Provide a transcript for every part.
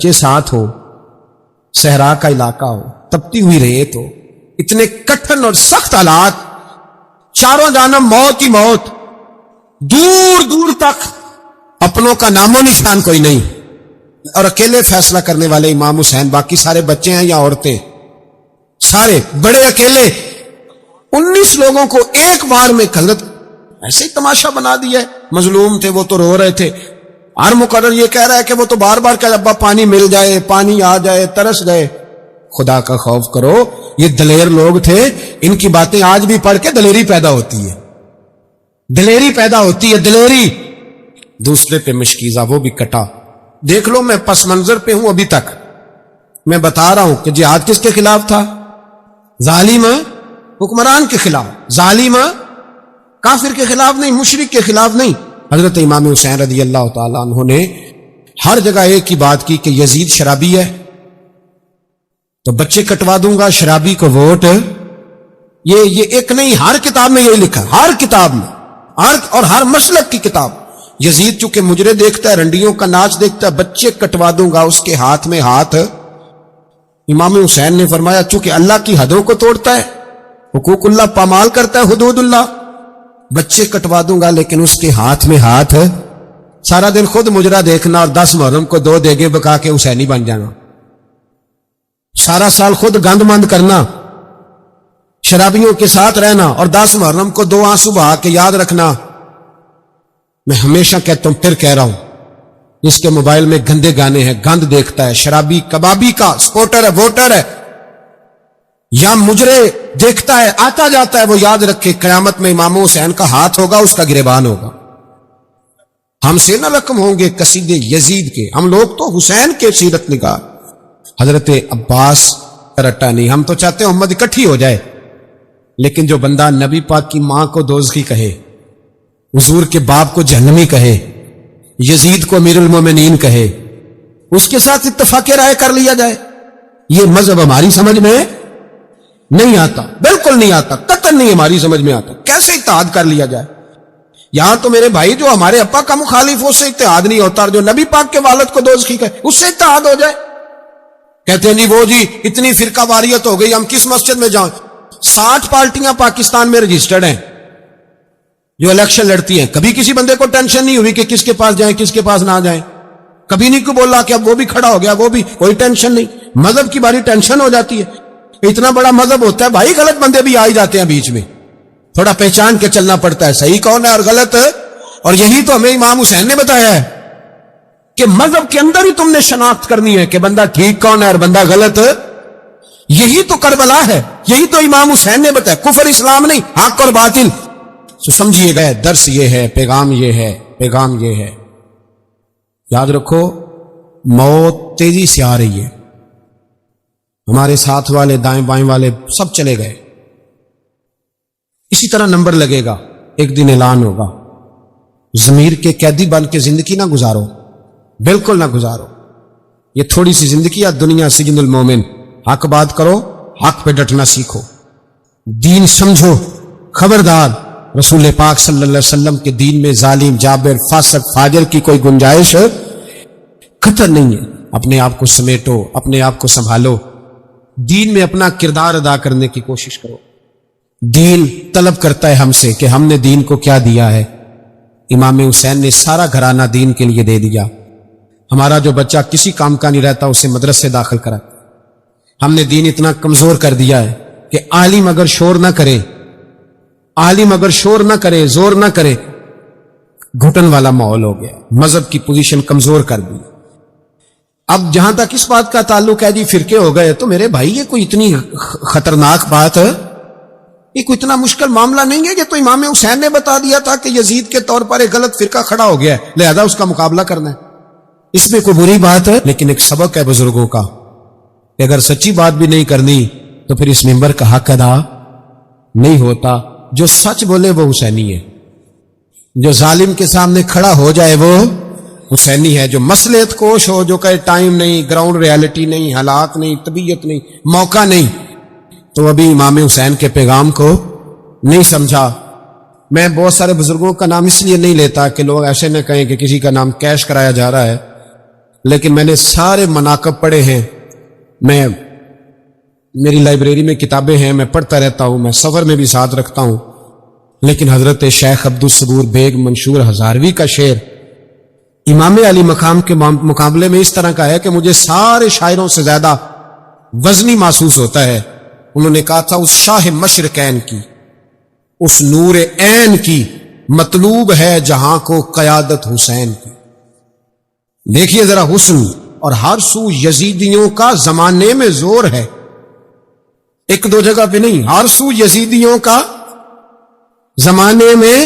بچے ساتھ ہو، صحرا کا علاقہ ہو، تپتی ہوئی ریت ہو، اتنے کٹھن اور سخت حالات، چاروں جانب موت ہی موت، دور دور تک اپنوں کا نام و نشان کوئی نہیں، اور اکیلے فیصلہ کرنے والے امام حسین، باقی سارے بچے ہیں یا عورتیں، سارے بڑے اکیلے 19 لوگوں کو ایک بار میں حضرت ایسے ہی تماشا بنا دیا ہے۔ مظلوم تھے وہ تو رو رہے تھے، ہر مقرر یہ کہہ رہا ہے کہ وہ تو بار بار کہ ابا پانی مل جائے، پانی آ جائے، ترس گئے۔ خدا کا خوف کرو، یہ دلیر لوگ تھے، ان کی باتیں آج بھی پڑھ کے دلیری پیدا ہوتی ہے، دلیری پیدا ہوتی ہے، دلیری۔ دوسرے پہ مشکیزہ، وہ بھی کٹا۔ دیکھ لو میں پس منظر پہ ہوں ابھی تک، میں بتا رہا ہوں کہ جہاد کس کے خلاف تھا؟ ظالم حکمران کے خلاف، ظالم کافر کے خلاف نہیں، مشرک کے خلاف نہیں۔ حضرت امام حسین رضی اللہ تعالیٰ عنہ نے ہر جگہ ایک ہی بات کی کہ یزید شرابی ہے تو بچے کٹوا دوں گا، شرابی کو ووٹ۔ یہ ایک نہیں، ہر کتاب میں یہی لکھا، ہر کتاب میں، اور ہر مسلک کی کتاب۔ یزید چونکہ مجرے دیکھتا ہے، رنڈیوں کا ناچ دیکھتا ہے، بچے کٹوا دوں گا، اس کے ہاتھ میں ہاتھ۔ امام حسین نے فرمایا چونکہ اللہ کی حدوں کو توڑتا ہے، حقوق اللہ پامال کرتا ہے، حدود اللہ، بچے کٹوا دوں گا لیکن اس کے ہاتھ میں ہاتھ۔ سارا دن خود مجرا دیکھنا اور 10 محرم کو 2 دیگے بکا کے حسینی بن جانا، سارا سال خود گند مند کرنا، شرابیوں کے ساتھ رہنا، اور 10 محرم کو 2 آنسو بہا کے یاد رکھنا۔ میں ہمیشہ کہتا ہوں، پھر کہہ رہا ہوں، جس کے موبائل میں گندے گانے ہیں، گند دیکھتا ہے، شرابی کبابی کا سپورٹر ہے، ووٹر ہے، یا مجرے دیکھتا ہے، آتا جاتا ہے، وہ یاد رکھے قیامت میں امام حسین کا ہاتھ ہوگا، اس کا گریبان ہوگا۔ ہم سے نہ رقم ہوں گے قصیدے یزید کے، ہم لوگ تو حسین کے سیرت نگار۔ حضرت عباس رٹا نہیں، ہم تو چاہتے ہیں امت اکٹھی ہو جائے، لیکن جو بندہ نبی پاک کی ماں کو دوزخی کہے، حضور کے باپ کو جہنمی کہے، یزید کو امیر المومنین کہے، اس کے ساتھ اتفاق رائے کر لیا جائے، یہ مذہب ہماری سمجھ میں نہیں آتا، بالکل نہیں آتا، قطعاً نہیں ہماری سمجھ میں آتا۔ کیسے اتحاد کر لیا جائے؟ یہاں تو میرے بھائی جو ہمارے ابا کا مخالف، اس سے اتحاد نہیں ہوتا، اور جو نبی پاک کے والد کو دوزخی کہے اس سے اتحاد ہو جائے۔ کہتے ہیں نہیں وہ جی اتنی فرقہ واریت ہو گئی، ہم کس مسجد میں جائیں؟ 60 پارٹیاں پاکستان میں رجسٹرڈ ہیں جو الیکشن لڑتی ہیں، کبھی کسی بندے کو ٹینشن نہیں ہوئی کہ کس کے پاس جائیں کس کے پاس نہ جائیں، کبھی نہیں کو بولا کہ اب وہ بھی کھڑا ہو گیا، وہ بھی، کوئی ٹینشن نہیں۔ مذہب کی باری ٹینشن ہو جاتی ہے، اتنا بڑا مذہب ہوتا ہے بھائی، غلط بندے بھی آ ہی جاتے ہیں بیچ میں، تھوڑا پہچان کے چلنا پڑتا ہے صحیح کون ہے اور غلط۔ اور یہی تو ہمیں امام حسین نے بتایا ہے کہ مذہب کے اندر ہی تم نے شناخت کرنی ہے کہ بندہ ٹھیک کون ہے اور بندہ غلط۔ یہی تو کربلا ہے، یہی تو امام حسین نے بتایا، کفر اسلام نہیں، حق اور باطل۔ تو سمجھیے گئے، درس یہ ہے، پیغام یہ ہے، پیغام یہ ہے۔ یاد رکھو موت تیزی سے آ رہی ہے، ہمارے ساتھ والے دائیں بائیں والے سب چلے گئے، اسی طرح نمبر لگے گا، ایک دن اعلان ہوگا۔ ضمیر کے قیدی بن کے زندگی نہ گزارو، بالکل نہ گزارو۔ یہ تھوڑی سی زندگی ہے، دنیا سجن المومن۔ حق بات کرو، حق پہ ڈٹنا سیکھو، دین سمجھو، خبردار رسول پاک صلی اللہ علیہ وسلم کے دین میں ظالم، جابر، فاسق، فاجر کی کوئی گنجائش خطر نہیں ہے۔ اپنے آپ کو سمیٹو، اپنے آپ کو سنبھالو، دین میں اپنا کردار ادا کرنے کی کوشش کرو۔ دین طلب کرتا ہے ہم سے کہ ہم نے دین کو کیا دیا ہے۔ امام حسین نے سارا گھرانہ دین کے لیے دے دیا۔ ہمارا جو بچہ کسی کام کا نہیں رہتا اسے مدرسے داخل کرا، ہم نے دین اتنا کمزور کر دیا ہے کہ عالم اگر شور نہ کرے، عالم اگر شور نہ کرے، زور نہ کرے، گھٹن والا ماحول ہو گیا، مذہب کی پوزیشن کمزور کر دی۔ اب جہاں تک اس بات کا تعلق ہے جی فرقے ہو گئے، تو میرے بھائی یہ کوئی اتنی خطرناک بات ہے، یہ کوئی اتنا مشکل معاملہ نہیں ہے۔ یہ تو امام حسین نے بتا دیا تھا کہ یزید کے طور پر ایک غلط فرقہ کھڑا ہو گیا ہے، لہذا اس کا مقابلہ کرنا ہے۔ اس میں کوئی بری بات ہے، لیکن ایک سبق ہے بزرگوں کا کہ اگر سچی بات بھی نہیں کرنی تو پھر اس منبر کا حق ادا نہیں ہوتا۔ جو سچ بولے وہ حسینی ہے، جو ظالم کے سامنے کھڑا ہو جائے وہ حسینی ہے، جو مصلحت کوش ہو، جو کہے ٹائم نہیں، گراؤنڈ ریالٹی نہیں، حالات نہیں، طبیعت نہیں، موقع نہیں، تو ابھی امام حسین کے پیغام کو نہیں سمجھا۔ میں بہت سارے بزرگوں کا نام اس لیے نہیں لیتا کہ لوگ ایسے نہ کہیں کہ کسی کا نام کیش کرایا جا رہا ہے، لیکن میں نے سارے مناقب پڑھے ہیں، میری لائبریری میں کتابیں ہیں، میں پڑھتا رہتا ہوں، میں سفر میں بھی ساتھ رکھتا ہوں، لیکن حضرت شیخ عبدالصبور بیگ منشور ہزاروی کا شعر امام علی مقام کے مقابلے میں اس طرح کا ہے کہ مجھے سارے شاعروں سے زیادہ وزنی محسوس ہوتا ہے۔ انہوں نے کہا تھا اس شاہ مشرقین کی، اس نور عین کی مطلوب ہے جہاں کو قیادت حسین کی۔ دیکھیے ذرا حسن، اور ہر سو یزیدیوں کا زمانے میں زور ہے، ایک دو جگہ پہ نہیں، ہر سو یزیدیوں کا زمانے میں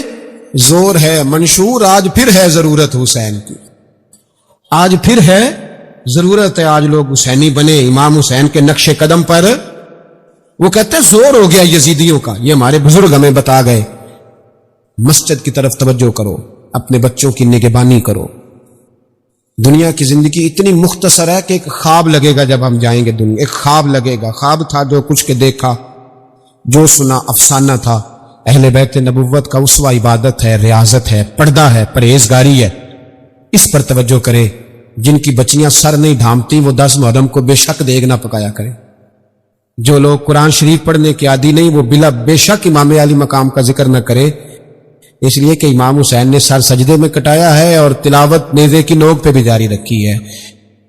زور ہے۔ منشور آج پھر ہے ضرورت حسین کی، آج پھر ہے ضرورت ہے، آج لوگ حسینی بنے، امام حسین کے نقش قدم پر۔ وہ کہتے ہیں زور ہو گیا یزیدیوں کا، یہ ہمارے بزرگ ہمیں بتا گئے۔ مسجد کی طرف توجہ کرو، اپنے بچوں کی نگہبانی کرو۔ دنیا کی زندگی اتنی مختصر ہے کہ ایک خواب لگے گا جب ہم جائیں گے دنیا، ایک خواب لگے گا، خواب تھا جو کچھ کے دیکھا، جو سنا افسانہ تھا۔ اہل بیت نبوت کا اسوہ عبادت ہے، ریاضت ہے، پردہ ہے، پرہیزگاری ہے، اس پر توجہ کرے۔ جن کی بچیاں سر نہیں ڈھانپتی وہ 10 محرم کو بے شک دیگ نہ پکایا کرے۔ جو لوگ قرآن شریف پڑھنے کے عادی نہیں وہ بلا بے شک امام علی مقام کا ذکر نہ کرے، اس لیے کہ امام حسین نے سر سجدے میں کٹایا ہے اور تلاوت نیزے کی نوک پہ بھی جاری رکھی ہے۔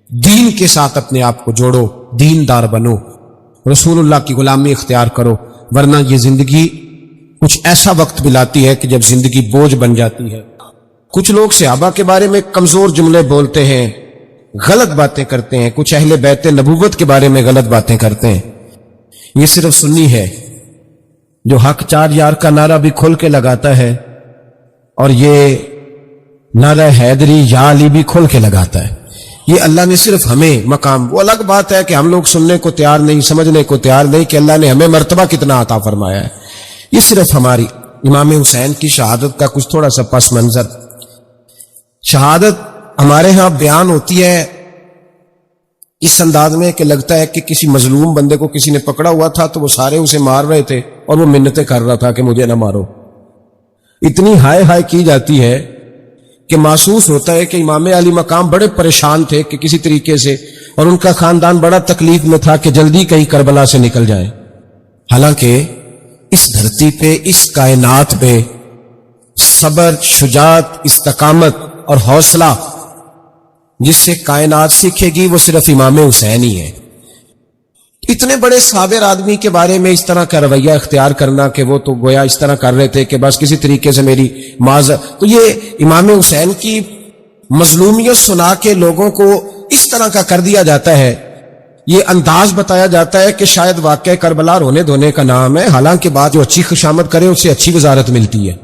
دین کے ساتھ اپنے آپ کو جوڑو، دیندار بنو، رسول اللہ کی غلامی اختیار کرو، ورنہ یہ زندگی کچھ ایسا وقت بھی لاتی ہے کہ جب زندگی بوجھ بن جاتی ہے۔ کچھ لوگ صحابہ کے بارے میں کمزور جملے بولتے ہیں، غلط باتیں کرتے ہیں، کچھ اہل بیت نبوت کے بارے میں غلط باتیں کرتے ہیں۔ یہ صرف سنی ہے جو حق 4 یار کا نعرہ بھی کھل کے لگاتا ہے، اور یہ نعرہ حیدری یا علی بھی کھل کے لگاتا ہے۔ یہ اللہ نے صرف ہمیں مقام، وہ الگ بات ہے کہ ہم لوگ سننے کو تیار نہیں، سمجھنے کو تیار نہیں کہ اللہ نے ہمیں مرتبہ کتنا عطا فرمایا ہے۔ یہ صرف ہماری امام حسین کی شہادت کا کچھ تھوڑا سا پس منظر۔ شہادت ہمارے ہاں بیان ہوتی ہے اس انداز میں کہ لگتا ہے کہ کسی مظلوم بندے کو کسی نے پکڑا ہوا تھا تو وہ سارے اسے مار رہے تھے اور وہ منتیں کر رہا تھا کہ مجھے نہ مارو۔ اتنی ہائے ہائے کی جاتی ہے کہ محسوس ہوتا ہے کہ امام علی مقام بڑے پریشان تھے کہ کسی طریقے سے، اور ان کا خاندان بڑا تکلیف میں تھا کہ جلدی کہیں کربلا سے نکل جائیں۔ حالانکہ اس دھرتی پہ، اس کائنات پہ صبر، شجاعت، استقامت اور حوصلہ جس سے کائنات سیکھے گی وہ صرف امام حسین ہی ہے۔ اتنے بڑے صابر آدمی کے بارے میں اس طرح کا رویہ اختیار کرنا کہ وہ تو گویا اس طرح کر رہے تھے کہ بس کسی طریقے سے میری معذرت، تو یہ امام حسین کی مظلومیت سنا کے لوگوں کو اس طرح کا کر دیا جاتا ہے، یہ انداز بتایا جاتا ہے کہ شاید واقعہ کربلا رونے دھونے کا نام ہے، حالانکہ بات جو اچھی خوشامد کرے اسے اچھی وزارت ملتی ہے،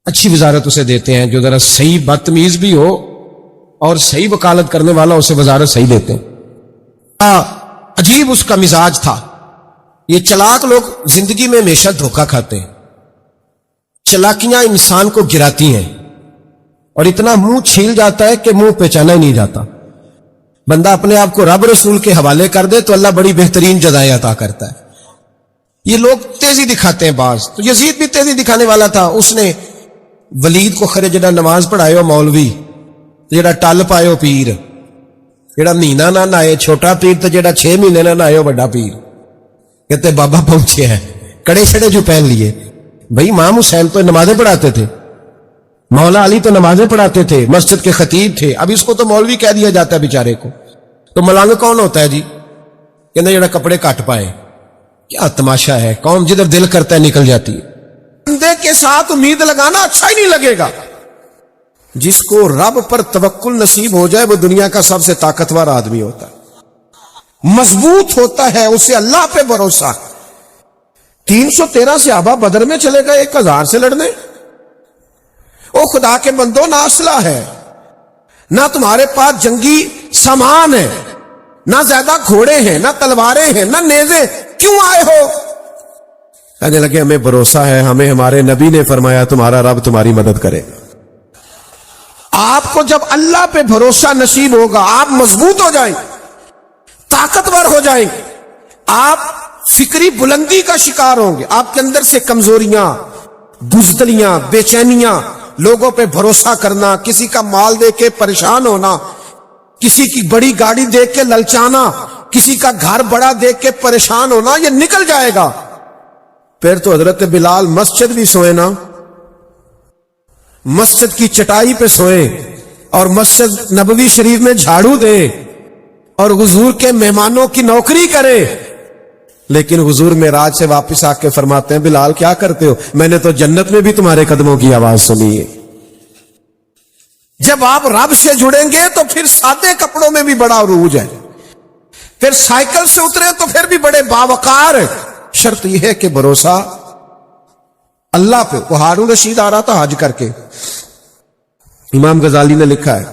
اچھی وزارت اسے دیتے ہیں۔ جو ذرا صحیح بدتمیز بھی ہو اور صحیح وکالت کرنے والا اسے وزارت صحیح دیتے ہیں۔ عجیب اس کا مزاج تھا۔ یہ چلاک لوگ زندگی میں ہمیشہ دھوکہ کھاتے ہیں، چلاکیاں انسان کو گراتی ہیں اور اتنا منہ چھیل جاتا ہے کہ منہ پہچانا ہی نہیں جاتا۔ بندہ اپنے آپ کو رب رسول کے حوالے کر دے تو اللہ بڑی بہترین جزائیں عطا کرتا ہے۔ یہ لوگ تیزی دکھاتے ہیں بعض، تو یزید بھی تیزی دکھانے والا تھا۔ اس نے ولید کو خرے جڑا نماز پڑھائے ہو مولوی، جڑا ٹل پائے ہو پیر، جڑا مہینہ نہ نہائے چھوٹا پیر، تو جڑا 6 مہینے نہ نہائے ہو بڑا پیر، کہتے بابا پہنچے ہیں، کڑے چھڑے جو پہن لیے۔ بھائی امام حسین تو نمازیں پڑھاتے تھے، مولا علی تو نمازیں پڑھاتے تھے، مسجد کے خطیب تھے، اب اس کو تو مولوی کہہ دیا جاتا ہے بیچارے کو۔ تو ملنگ کون ہوتا ہے جی؟ کہتے جڑا کپڑے کٹ پائے۔ کیا تماشا ہے، قوم جدھر دل کرتا ہے نکل جاتی ہے۔ بندے کے ساتھ امید لگانا اچھا ہی نہیں لگے گا۔ جس کو رب پر توکل نصیب ہو جائے وہ دنیا کا سب سے طاقتور آدمی ہوتا ہے، مضبوط ہوتا ہے، اسے اللہ پہ بھروسہ۔ 313 صحابہ بدر میں چلے گئے 1000 سے لڑنے۔ او خدا کے بندو، نہ اسلحہ ہے، نہ تمہارے پاس جنگی سامان ہے، نہ زیادہ گھوڑے ہیں، نہ تلواریں ہیں، نہ نیزیں، کیوں آئے ہو؟ کہنے لگے ہمیں بھروسہ ہے، ہمیں ہمارے نبی نے فرمایا تمہارا رب تمہاری مدد کرے گا۔ آپ کو جب اللہ پہ بھروسہ نصیب ہوگا آپ مضبوط ہو جائیں، طاقتور ہو جائیں، آپ فکری بلندی کا شکار ہوں گے۔ آپ کے اندر سے کمزوریاں، بزدلیاں، بے چینیاں، لوگوں پہ بھروسہ کرنا، کسی کا مال دے کے پریشان ہونا، کسی کی بڑی گاڑی دیکھ کے للچانا، کسی کا گھر بڑا دیکھ کے پریشان ہونا، یہ نکل جائے گا. پھر تو حضرت بلال مسجد بھی سوئے نا، مسجد کی چٹائی پہ سوئے اور مسجد نبوی شریف میں جھاڑو دے اور حضور کے مہمانوں کی نوکری کرے. لیکن حضور معراج سے واپس آ کے فرماتے ہیں بلال کیا کرتے ہو؟ میں نے تو جنت میں بھی تمہارے قدموں کی آواز سنی ہے. جب آپ رب سے جڑیں گے تو پھر سادے کپڑوں میں بھی بڑا عروج ہے، پھر سائیکل سے اترے تو پھر بھی بڑے باوقار ہے. شرط یہ ہے کہ بھروسہ اللہ پہ. وہ ہارون رشید آ رہا تھا حج کر کے، امام غزالی نے لکھا ہے،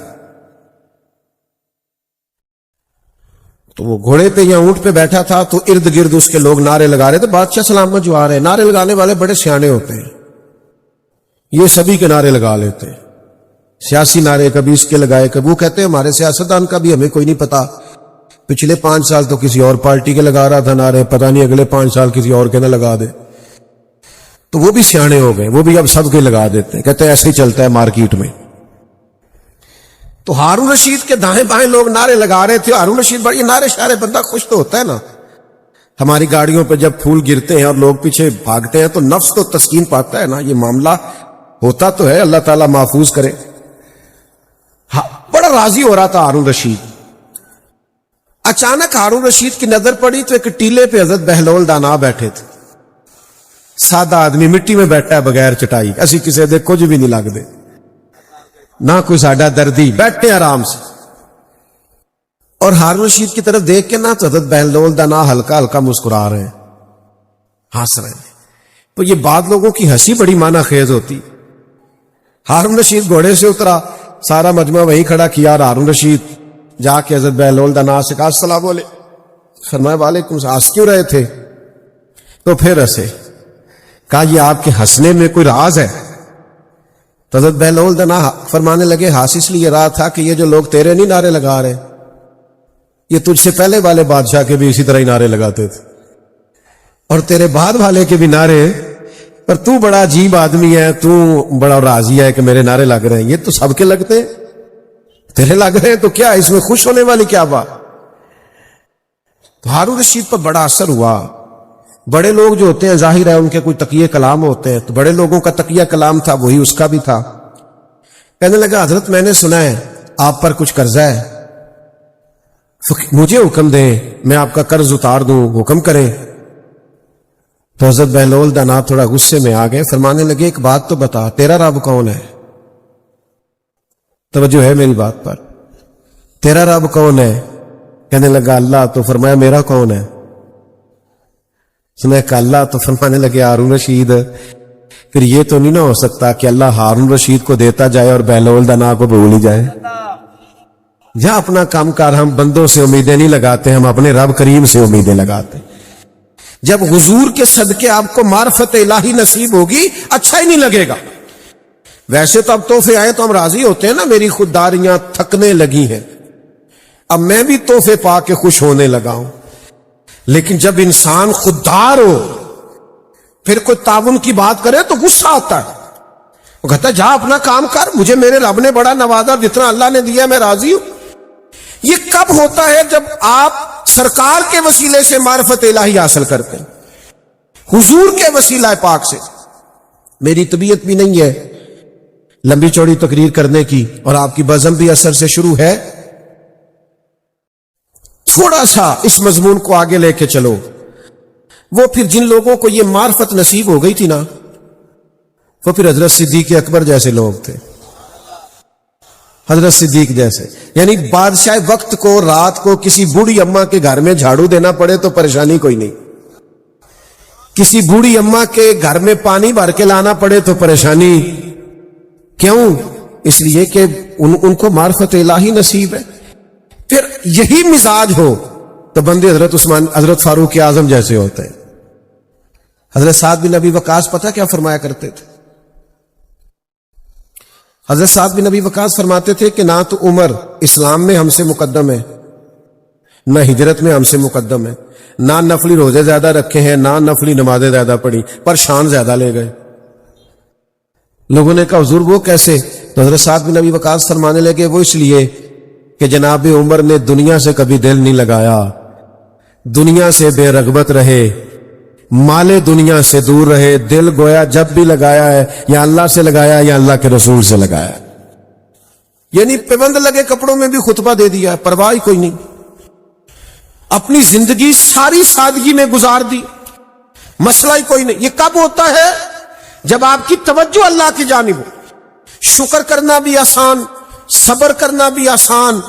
تو وہ گھوڑے پہ یا اونٹ پہ بیٹھا تھا تو ارد گرد اس کے لوگ نعرے لگا رہے تھے، بادشاہ سلامت جو آ رہے ہیں. نعرے لگانے والے بڑے سیانے ہوتے ہیں، یہ سبھی کے نعرے لگا لیتے ہیں، سیاسی نعرے کبھی اس کے لگائے، کبھی وہ کہتے ہیں ہمارے سیاستدان کا بھی ہمیں کوئی نہیں پتا، پچھلے 5 سال تو کسی اور پارٹی کے لگا رہا تھا نعرے، پتہ نہیں اگلے 5 سال کسی اور کے نہ لگا دے. تو وہ بھی سیانے ہو گئے، وہ بھی اب سب کے لگا دیتے ہیں، کہتے ہیں ایسے ہی چلتا ہے مارکیٹ میں. تو ہارون رشید کے دائیں بائیں لوگ نعرے لگا رہے تھے. ہارون رشید بڑی نعرے شعرے، بندہ خوش تو ہوتا ہے نا. ہماری گاڑیوں پہ جب پھول گرتے ہیں اور لوگ پیچھے بھاگتے ہیں تو نفس تو تسکین پاتا ہے نا. یہ معاملہ ہوتا تو ہے، اللہ تعالیٰ محفوظ کرے. بڑا راضی ہو رہا تھا ہارون رشید. اچانک ہارون رشید کی نظر پڑی تو ایک ٹیلے پہ حضرت بہلول دانا بیٹھے تھے. سادہ آدمی مٹی میں بیٹھا ہے بغیر چٹائی، اسی کسی دے کچھ بھی نہیں لگ دے، نہ کوئی ساڈا دردی، بیٹھے آرام سے. اور ہارون رشید کی طرف دیکھ کے نہ تو حضرت بہلول دانا ہلکا ہلکا مسکرا رہے ہیں، ہنس رہے ہیں. تو یہ بعض لوگوں کی ہنسی بڑی معنی خیز ہوتی. ہارون رشید گھوڑے سے اترا، سارا مجمع وہیں کھڑا کیا، اور ہارون رشید جا کے حضرت بہلول دانا سے کہا السلام علیکم. فرمایا وعلیکم السلام. ہنس کیوں رہے تھے؟ تو پھر ہنسے. کہا یہ آپ کے ہنسنے میں کوئی راز ہے؟ تو حضرت بہلول دانا فرمانے لگے ہاس اس لیے رہا تھا کہ یہ جو لوگ تیرے نہیں نعرے لگا رہے، یہ تجھ سے پہلے والے بادشاہ کے بھی اسی طرح ہی نعرے لگاتے تھے، اور تیرے بعد والے کے بھی نعرے. پر تو بڑا عجیب آدمی ہے، تو بڑا راضی ہے کہ میرے نعرے لگ رہے ہیں. یہ تو سب کے لگتے ہیں، تیرے لگ رہے ہیں تو کیا اس میں خوش ہونے والی کیا بات؟ تو ہارون رشید پر بڑا اثر ہوا. بڑے لوگ جو ہوتے ہیں ظاہر ہے ان کے کوئی تقیہ کلام ہوتے ہیں، تو بڑے لوگوں کا تقیہ کلام تھا، وہی اس کا بھی تھا. کہنے لگا حضرت میں نے سنا ہے آپ پر کچھ قرضہ ہے، مجھے حکم دیں میں آپ کا قرض اتار دوں، حکم کریں. تو حضرت بہلول دانا تھوڑا غصے میں آ گئے، فرمانے لگے ایک بات تو بتا، تیرا رب کون ہے؟ توجہ ہے میری بات پر؟ تیرا رب کون ہے؟ کہنے لگا اللہ. تو فرمایا میرا کون ہے؟ سنا کہ اللہ. تو فرمانے لگے ہارون رشید پھر یہ تو نہیں نہ ہو سکتا کہ اللہ ہارون رشید کو دیتا جائے اور بہلول دانا کو بھول ہی جائے. جہاں اپنا کام کار ہم بندوں سے امیدیں نہیں لگاتے، ہم اپنے رب کریم سے امیدیں لگاتے. جب حضور کے صدقے آپ کو معرفت الہی نصیب ہوگی اچھا ہی نہیں لگے گا. ویسے تو اب تحفے آئے تو ہم راضی ہوتے ہیں نا، میری خودداریاں تھکنے لگی ہیں، اب میں بھی تحفے پا کے خوش ہونے لگا ہوں. لیکن جب انسان خوددار ہو پھر کوئی تعاون کی بات کرے تو غصہ آتا ہے. وہ کہتا ہے جا اپنا کام کر، مجھے میرے رب نے بڑا نوازا، جتنا اللہ نے دیا میں راضی ہوں. یہ کب ہوتا ہے؟ جب آپ سرکار کے وسیلے سے معرفت الہی حاصل کرتے ہیں، حضور کے وسیلہ پاک سے. میری طبیعت بھی نہیں ہے لمبی چوڑی تقریر کرنے کی، اور آپ کی بزم بھی اثر سے شروع ہے. تھوڑا سا اس مضمون کو آگے لے کے چلو. وہ پھر جن لوگوں کو یہ معرفت نصیب ہو گئی تھی نا، وہ پھر حضرت صدیق اکبر جیسے لوگ تھے. حضرت صدیق جیسے، یعنی بادشاہ وقت کو رات کو کسی بوڑھی اماں کے گھر میں جھاڑو دینا پڑے تو پریشانی کوئی نہیں، کسی بوڑھی اماں کے گھر میں پانی بھر کے لانا پڑے تو پریشانی. کیوں؟ اس لیے کہ ان کو معرفت الہی نصیب ہے. پھر یہی مزاج ہو تو بندے حضرت فاروق اعظم جیسے ہوتے ہیں. حضرت سعد بن ابی وقاص پتہ کیا فرمایا کرتے تھے؟ حضرت سعد بن ابی وقاص فرماتے تھے کہ نہ تو عمر اسلام میں ہم سے مقدم ہے، نہ ہجرت میں ہم سے مقدم ہے، نہ نفلی روزے زیادہ رکھے ہیں، نہ نفلی نمازیں زیادہ پڑھی، پر شان زیادہ لے گئے. لوگوں نے کہا حضور وہ کیسے؟ تو حضرت سعد بن ابی وقاص فرمانے لگے وہ اس لیے کہ جناب عمر نے دنیا سے کبھی دل نہیں لگایا، دنیا سے بے رغبت رہے، مال دنیا سے دور رہے، دل گویا جب بھی لگایا ہے یا اللہ سے لگایا یا اللہ کے رسول سے لگایا، یعنی پابند لگے کپڑوں میں بھی خطبہ دے دیا، پرواہ کوئی نہیں، اپنی زندگی ساری سادگی میں گزار دی، مسئلہ ہی کوئی نہیں۔ یہ کب ہوتا ہے؟ جب آپ کی توجہ اللہ کی جانب ہو، شکر کرنا بھی آسان، صبر کرنا بھی آسان،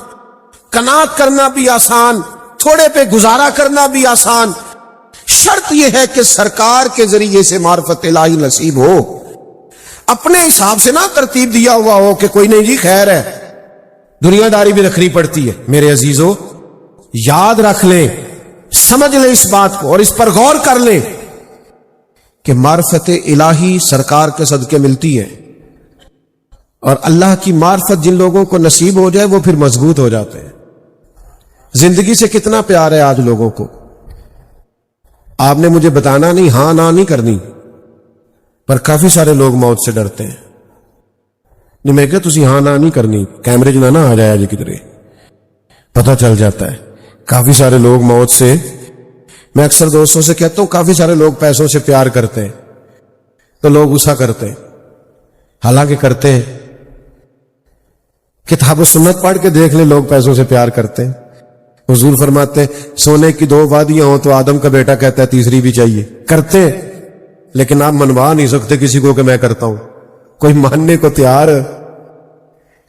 قناعت کرنا بھی آسان، تھوڑے پہ گزارا کرنا بھی آسان، شرط یہ ہے کہ سرکار کے ذریعے سے معرفت الہی نصیب ہو، اپنے حساب سے نہ ترتیب دیا ہوا ہو کہ کوئی نہیں جی خیر ہے، دنیا داری بھی رکھنی پڑتی ہے۔ میرے عزیزو، یاد رکھ لیں، سمجھ لیں اس بات کو اور اس پر غور کر لیں کہ معرفت الہی سرکار کے صدقے ملتی ہے، اور اللہ کی معرفت جن لوگوں کو نصیب ہو جائے وہ پھر مضبوط ہو جاتے ہیں۔ زندگی سے کتنا پیار ہے آج لوگوں کو، آپ نے مجھے بتانا نہیں، ہاں نہ نہیں کرنی، پر کافی سارے لوگ موت سے ڈرتے ہیں۔ نہیں میں کہا تسی ہاں نہ نہیں کرنی، کیمرے جو نہ آ جائے جی کدھر، پتہ چل جاتا ہے کافی سارے لوگ موت سے۔ میں اکثر دوستوں سے کہتا ہوں کافی سارے لوگ پیسوں سے پیار کرتے ہیں تو لوگ غصہ کرتے ہیں، حالانکہ کرتے ہیں۔ کتاب و سنت پڑھ کے دیکھ لیں، لوگ پیسوں سے پیار کرتے ہیں۔ حضور فرماتے ہیں سونے کی 2 وادیاں ہوں تو آدم کا بیٹا کہتا ہے تیسری بھی چاہیے، کرتے ہیں، لیکن آپ منوا نہیں سکتے کسی کو کہ میں کرتا ہوں، کوئی ماننے کو تیار۔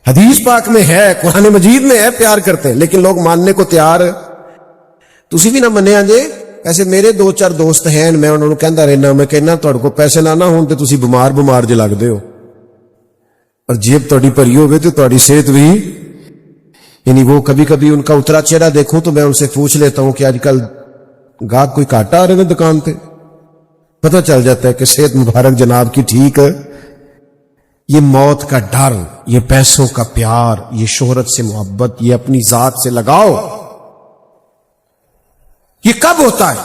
حدیث پاک میں ہے، قرآن مجید میں ہے، پیار کرتے ہیں، لیکن لوگ ماننے کو تیار۔ تسی بھی نہ منیا جے، ایسے میرے 2-4 دوست ہیں، میں انہوں نے کہندا رہنا، میں کہنا تہاڈے کو پیسے نہ ہون تے تسی بیمار جے لگدے ہو، اور جیب تہاڈی بھری ہوے تے تہاڈی صحت بھی، یعنی وہ کبھی کبھی ان کا اترا چہرہ دیکھوں تو میں ان سے پوچھ لیتا ہوں کہ آج کل گاہک کوئی کاٹا آ رہے ہیں دکان پہ، پتہ چل جاتا ہے کہ صحت مبارک جناب کی ٹھیک ہے۔ یہ موت کا ڈر، یہ پیسوں کا پیار، یہ شہرت سے محبت، یہ اپنی ذات سے لگاؤ، یہ کب ہوتا ہے؟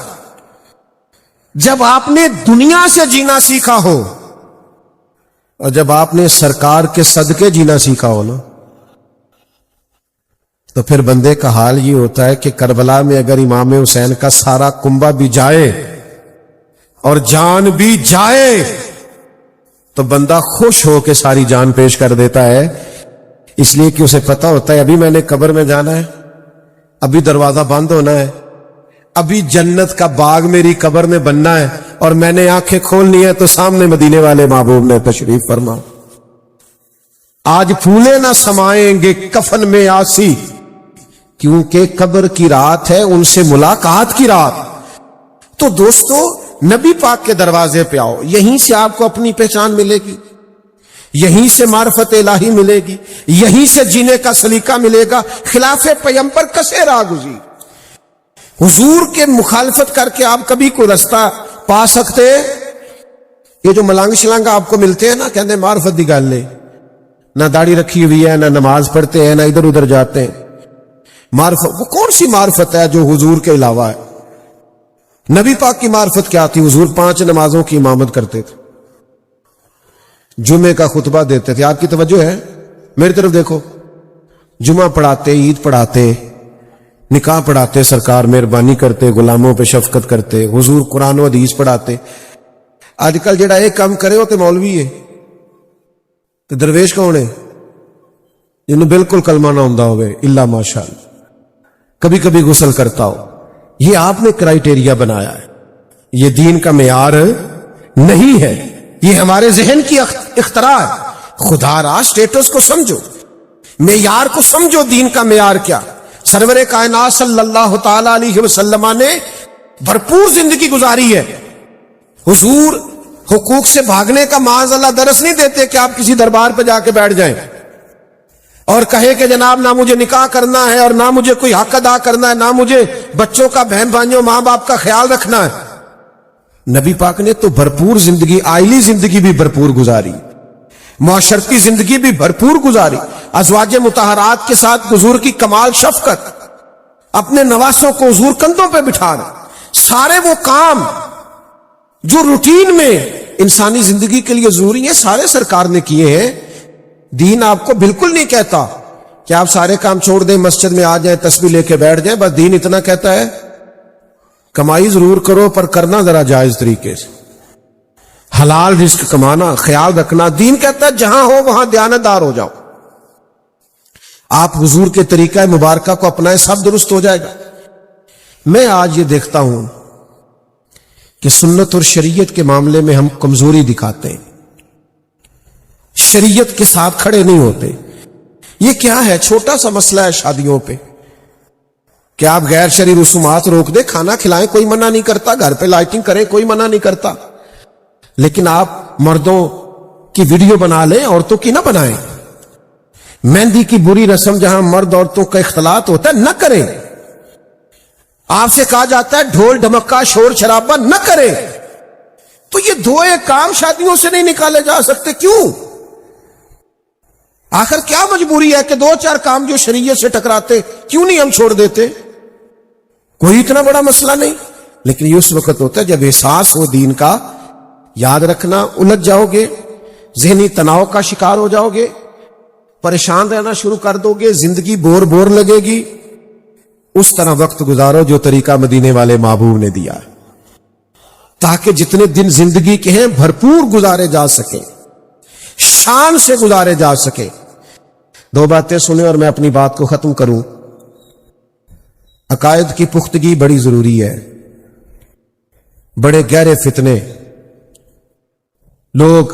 جب آپ نے دنیا سے جینا سیکھا ہو، اور جب آپ نے سرکار کے صدقے جینا سیکھا ہو نا، تو پھر بندے کا حال یہ ہوتا ہے کہ کربلا میں اگر امام حسین کا سارا کنبہ بھی جائے اور جان بھی جائے تو بندہ خوش ہو کے ساری جان پیش کر دیتا ہے، اس لیے کہ اسے پتا ہوتا ہے ابھی میں نے قبر میں جانا ہے، ابھی دروازہ بند ہونا ہے، ابھی جنت کا باغ میری قبر میں بننا ہے، اور میں نے آنکھیں کھولنی ہے تو سامنے مدینے والے محبوب نے تشریف فرما۔ آج پھولے نہ سمائیں گے کفن میں آسی، کیونکہ قبر کی رات ہے ان سے ملاقات کی رات۔ تو دوستو، نبی پاک کے دروازے پہ آؤ، یہیں سے آپ کو اپنی پہچان ملے گی، یہیں سے معرفت الہی ملے گی، یہیں سے جینے کا سلیقہ ملے گا۔ خلاف پیغمبر کسے راہ گزیر، حضور کے مخالفت کر کے آپ کبھی کوئی رستہ پا سکتے؟ یہ جو ملانگ شلانگ آپ کو ملتے ہیں نا، کہتے ہیں معرفت دی گل نہیں، نہ داڑھی رکھی ہوئی ہے، نہ نماز پڑھتے ہیں، نہ ادھر ادھر جاتے ہیں۔ معرفت وہ کون سی معرفت ہے جو حضور کے علاوہ ہے؟ نبی پاک کی معرفت کیا تھی؟ حضور 5 نمازوں کی امامت کرتے تھے، جمعے کا خطبہ دیتے تھے۔ آپ کی توجہ ہے؟ میری طرف دیکھو، جمعہ پڑھاتے، عید پڑھاتے، نکاح پڑھاتے، سرکار مہربانی کرتے، غلاموں پہ شفقت کرتے، حضور قرآن و حدیث پڑھاتے۔ آج کل جڑا ایک کام کرے ہو تو مولوی ہے، تو درویش کون ہے؟ جنہوں بالکل کلمہ نہ ہوندا ہوئے الا ماشاءاللہ، کبھی کبھی غسل کرتا ہو۔ یہ آپ نے کرائیٹیریا بنایا ہے، یہ دین کا معیار نہیں ہے، یہ ہمارے ذہن کی اختراع ہے۔ خدا را سٹیٹس کو سمجھو، معیار کو سمجھو، دین کا معیار کیا۔ سرور کائنات صلی اللہ تعالی علیہ وسلم نے بھرپور زندگی گزاری ہے۔ حضور حقوق سے بھاگنے کا معاذ اللہ درس نہیں دیتے کہ آپ کسی دربار پہ جا کے بیٹھ جائیں اور کہے کہ جناب نہ مجھے نکاح کرنا ہے، اور نہ مجھے کوئی حق ادا کرنا ہے، نہ مجھے بچوں کا، بہن بھائیوں، ماں باپ کا خیال رکھنا ہے۔ نبی پاک نے تو بھرپور زندگی، آئلی زندگی بھی بھرپور گزاری، معاشرتی زندگی بھی بھرپور گزاری، ازواج مطہرات کے ساتھ حضور کی کمال شفقت، اپنے نواسوں کو حضور کندھوں پہ بٹھا رہے۔ سارے وہ کام جو روٹین میں انسانی زندگی کے لیے ضروری ہے، سارے سرکار نے کیے ہیں۔ دین آپ کو بالکل نہیں کہتا کہ آپ سارے کام چھوڑ دیں, مسجد میں آ جائیں, تسبیح لے کے بیٹھ جائیں, بس دین اتنا کہتا ہے کمائی ضرور کرو پر کرنا ذرا جائز طریقے سے, حلال رزق کمانا, خیال رکھنا. دین کہتا ہے جہاں ہو وہاں دیانتدار ہو جاؤ. آپ حضور کے طریقہ مبارکہ کو اپنائیں, سب درست ہو جائے گا. میں آج یہ دیکھتا ہوں کہ سنت اور شریعت کے معاملے میں ہم کمزوری دکھاتے ہیں, شریعت کے ساتھ کھڑے نہیں ہوتے. یہ کیا ہے؟ چھوٹا سا مسئلہ ہے شادیوں پہ کہ آپ غیر شرعی رسومات روک دیں, کھانا کھلائیں, کوئی منع نہیں کرتا, گھر پہ لائٹنگ کریں, کوئی منع نہیں کرتا, لیکن آپ مردوں کی ویڈیو بنا لیں, عورتوں کی نہ بنائیں. مہندی کی بری رسم جہاں مرد عورتوں کا اختلاط ہوتا ہے نہ کریں. آپ سے کہا جاتا ہے ڈھول ڈھمکا شور شرابہ نہ کریں. تو یہ دو ایک کام شادیوں سے نہیں نکالے جا سکتے, کیوں؟ آخر کیا مجبوری ہے کہ دو چار کام جو شریعت سے ٹکراتے کیوں نہیں ہم چھوڑ دیتے؟ کوئی اتنا بڑا مسئلہ نہیں. لیکن یہ اس وقت ہوتا ہے جب احساس ہو دین کا. یاد رکھنا, الجھ جاؤ گے, ذہنی تناؤ کا شکار ہو جاؤ گے, پریشان رہنا شروع کر دو گے, زندگی بور لگے گی. اس طرح وقت گزارو جو طریقہ مدینے والے محبوب نے دیا ہے, تاکہ جتنے دن زندگی کے ہیں بھرپور گزارے جا سکے, شان سے گزارے جا سکے. دو باتیں سنیں اور میں اپنی بات کو ختم کروں. عقائد کی پختگی بڑی ضروری ہے. بڑے گہرے فتنے, لوگ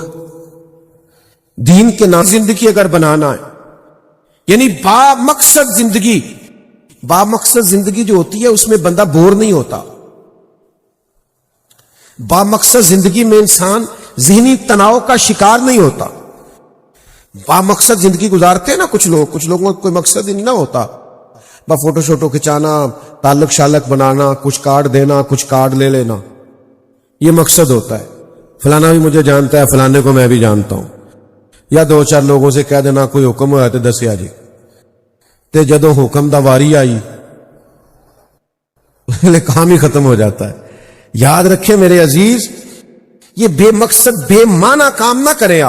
دین کے نام زندگی اگر بنانا ہے, یعنی با مقصد زندگی, با مقصد زندگی جو ہوتی ہے اس میں بندہ بور نہیں ہوتا. با مقصد زندگی میں انسان ذہنی تناؤ کا شکار نہیں ہوتا. با مقصد زندگی گزارتے ہیں نا کچھ لوگوں کو کوئی مقصد ہی نہیں نہ ہوتا, با فوٹو شوٹو کھچانا, تعلق شالق بنانا, کچھ کارڈ دینا, کچھ کارڈ لے لینا, یہ مقصد ہوتا ہے. فلانا بھی مجھے جانتا ہے, فلانے کو میں بھی جانتا ہوں. یا دو چار لوگوں سے کہہ دینا کوئی حکم ہوا تو دسیا جی, تے جدو حکم دا واری آئی کام ہی ختم ہو جاتا ہے. یاد رکھیں میرے عزیز, یہ بے مقصد بے معنی کام نہ کریں.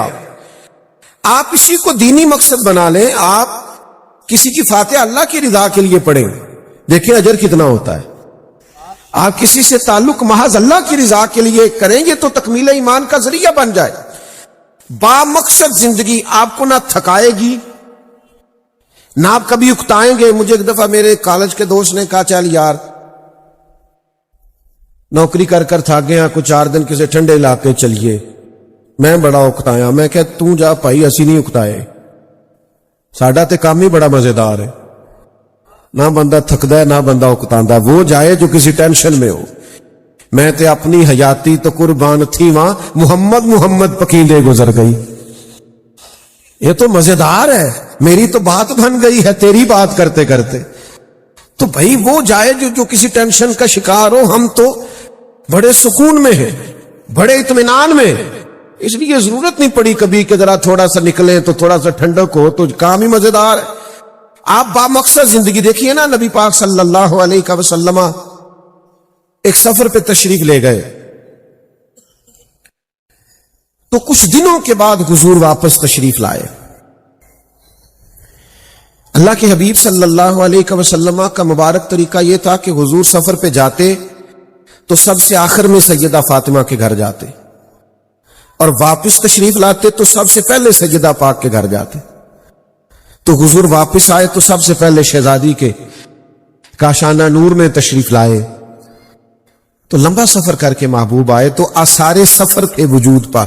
آپ کسی کو دینی مقصد بنا لیں, آپ کسی کی فاتحہ اللہ کی رضا کے لیے پڑھیں, دیکھیں اجر کتنا ہوتا ہے. آپ کسی سے تعلق محض اللہ کی رضا کے لیے کریں گے تو تکمیل ایمان کا ذریعہ بن جائے. با مقصد زندگی آپ کو نہ تھکائے گی, نہ آپ کبھی اکتائیں گے. مجھے ایک دفعہ میرے کالج کے دوست نے کہا چل یار نوکری کر تھک گیا, کچھ 4 دن کسی ٹھنڈے علاقے چلیے. میں بڑا اکتایا, میں کہ تو جا بھائی, اسی نہیں اکتائے, ساڈا تے کام ہی بڑا مزیدار ہے. نہ بندہ تھکدا ہے نہ بندہ اکتاندا, وہ جائے جو کسی ٹینشن میں ہو. میں تے اپنی حیاتی تو قربان تھی وہاں, محمد پکیندے گزر گئی. یہ تو مزیدار ہے, میری تو بات بن گئی ہے تیری بات کرتے کرتے. تو بھائی وہ جائے جو کسی ٹینشن کا شکار ہو. ہم تو بڑے سکون میں ہیں, بڑے اطمینان میں, اس لیے ضرورت نہیں پڑی کبھی کہ ذرا تھوڑا سا نکلیں تو تھوڑا سا ٹھنڈک ہو, تو کام ہی مزیدار ہے. آپ با مقصد زندگی دیکھیے نا, نبی پاک صلی اللہ علیہ وسلم ایک سفر پہ تشریف لے گئے, تو کچھ دنوں کے بعد حضور واپس تشریف لائے. اللہ کے حبیب صلی اللہ علیہ وسلم کا مبارک طریقہ یہ تھا کہ حضور سفر پہ جاتے تو سب سے آخر میں سیدہ فاطمہ کے گھر جاتے, اور واپس تشریف لاتے تو سب سے پہلے سیدہ پاک کے گھر جاتے. تو حضور واپس آئے تو سب سے پہلے شہزادی کے کاشانہ نور میں تشریف لائے. تو لمبا سفر کر کے محبوب آئے تو آثار سفر کے وجود پر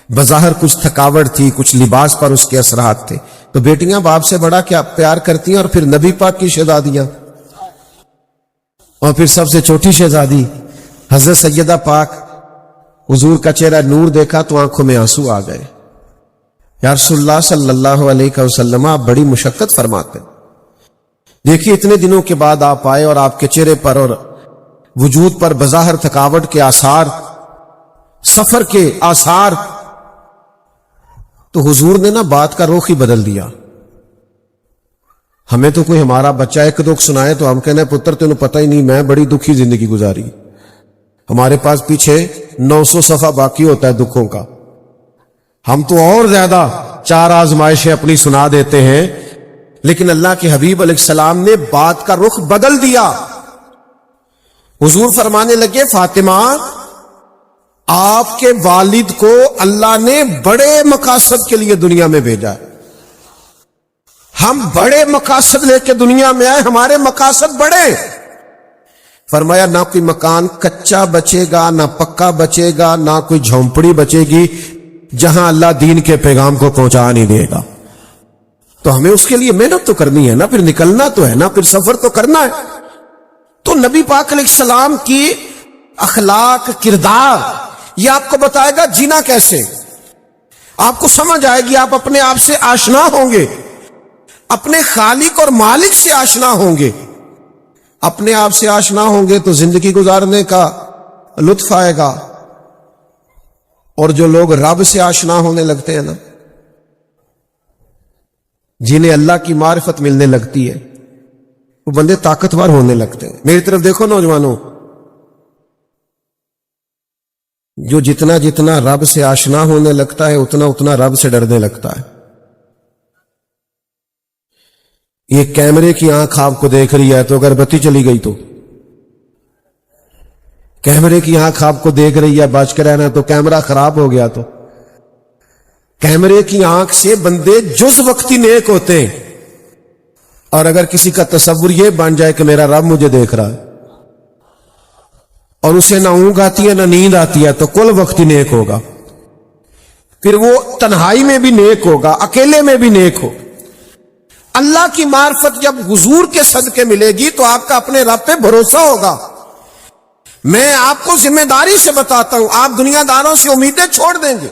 بظاہر کچھ تھکاوٹ تھی, کچھ لباس پر اس کے اثرات تھے. تو بیٹیاں باپ سے بڑا کیا پیار کرتی ہیں, اور پھر نبی پاک کی شہزادیاں, اور پھر سب سے چھوٹی شہزادی حضرت سیدہ پاک, حضور کا چہرہ نور دیکھا تو آنکھوں میں آنسو آ گئے. یا رسول اللہ صلی اللہ علیہ وسلم, آپ بڑی مشقت فرماتے. دیکھیے اتنے دنوں کے بعد آپ آئے اور آپ کے چہرے پر اور وجود پر بظاہر تھکاوٹ کے آثار, سفر کے آثار. تو حضور نے نا بات کا رخ ہی بدل دیا. ہمیں تو کوئی ہمارا بچہ ایک دکھ سنائے تو ہم کہنے پتر تینوں پتہ ہی نہیں, میں بڑی دکھی زندگی گزاری. ہمارے پاس پیچھے 900 صفحہ باقی ہوتا ہے دکھوں کا. ہم تو اور زیادہ 4 آزمائشیں اپنی سنا دیتے ہیں, لیکن اللہ کے حبیب علیہ السلام نے بات کا رخ بدل دیا. حضور فرمانے لگے فاطمہ آپ کے والد کو اللہ نے بڑے مقاصد کے لیے دنیا میں بھیجا ہے. ہم بڑے مقاصد لے کے دنیا میں آئے, ہمارے مقاصد بڑے. فرمایا نہ کوئی مکان کچا بچے گا, نہ پکا بچے گا, نہ کوئی جھونپڑی بچے گی جہاں اللہ دین کے پیغام کو پہنچا نہیں دے گا. تو ہمیں اس کے لیے محنت تو کرنی ہے نا, پھر نکلنا تو ہے نا, پھر سفر تو کرنا ہے. تو نبی پاک علیہ السلام کی اخلاق, کردار یہ آپ کو بتائے گا جینا کیسے. آپ کو سمجھ آئے گی, آپ اپنے آپ سے آشنا ہوں گے, اپنے خالق اور مالک سے آشنا ہوں گے. اپنے آپ سے آشنا ہوں گے تو زندگی گزارنے کا لطف آئے گا. اور جو لوگ رب سے آشنا ہونے لگتے ہیں نا, جنہیں اللہ کی معرفت ملنے لگتی ہے, وہ بندے طاقتور ہونے لگتے ہیں. میری طرف دیکھو نوجوانوں, جو جتنا جتنا رب سے آشنا ہونے لگتا ہے اتنا اتنا رب سے ڈرنے لگتا ہے. یہ کیمرے کی آنکھ آپ کو دیکھ رہی ہے تو اگر بتی چلی گئی تو, کیمرے کی آنکھ آپ کو دیکھ رہی ہے بچ کے رہنا تو کیمرہ خراب ہو گیا تو, کیمرے کی آنکھ سے بندے جز وقتی نیک ہوتے ہیں. اور اگر کسی کا تصور یہ بن جائے کہ میرا رب مجھے دیکھ رہا ہے اور اسے نہ اونگ آتی ہے نہ نیند آتی ہے تو کل وقتی نیک ہوگا. پھر وہ تنہائی میں بھی نیک ہوگا, اکیلے میں بھی نیک ہو. اللہ کی معرفت جب حضور کے صدقے ملے گی تو آپ کا اپنے رب پہ بھروسہ ہوگا. میں آپ کو ذمہ داری سے بتاتا ہوں, آپ دنیا داروں سے امیدیں چھوڑ دیں گے.